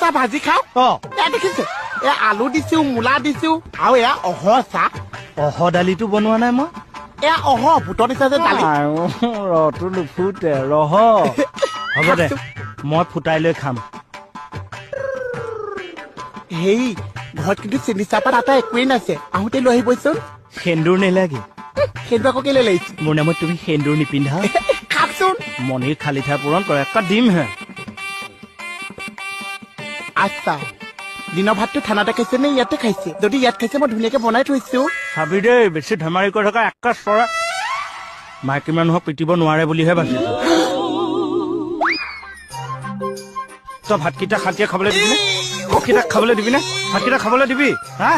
চাহ ভাজি খাওঁ এয়া দেখিছে এয়া আলু দিছো মূলা দিছো আৰু এয়া চাহ দালিটো বনোৱা নাই মই এয়া বুটৰ নিচিনা যে দালি ৰটো নুফুটে ৰহ হ'ব দে মই ফুটাই লৈ খাম হেই ঘৰত কিন্তু চেনি চাহপাত আটা একোৱেই নাছে আহোঁতে লৈ আহিবচোন সেন্দুৰ নেলাগে সেইটো আকৌ কেলে লাগিছে মোৰ নামত তুমি সেন্দুৰ নিপিন্ধা খাওকচোন মনিৰ খালি ঠাই পূৰণ কৰে একটা দিম হে আচ্ছা দিনৰ ভাতটো ঠাণ্ডাতে খাইছে নে ইয়াতে খাইছে যদি ইয়াত খাইছে মই ধুনীয়াকে বনাই থৈছো চাবি দেই বেছি ধেমালি কৰি থকা একা চৰা মাইকী মানুহক পিটিব নোৱাৰে বুলিহে বাচিছো তই ভাতকেইটা খাতিয়ে খাবলৈ দিবিনে ভাতকেইটা খাবলৈ দিবিনে ভাতকেইটা খাবলৈ দিবি হা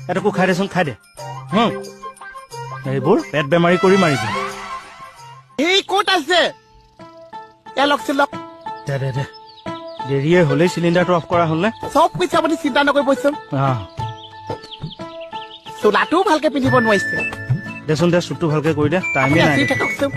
এটুকু খাই দেচোন খাই দে এইবোৰ পেট বেমাৰী কৰি মাৰিবি এই ক'ত আছে এয়া লওকচোন লওক দে দেৰিয়ে হলেই চিলিণ্ডাৰটো অফ কৰা হ'ল নে চব কৈছে আপুনি চিন্তা নকৰিবচোন চোলাটোও ভালকে পিন্ধিব নোৱাৰিছে দেচোন দে চুটটো ভালকে কৰি দে টাইমে নাই থাককচোন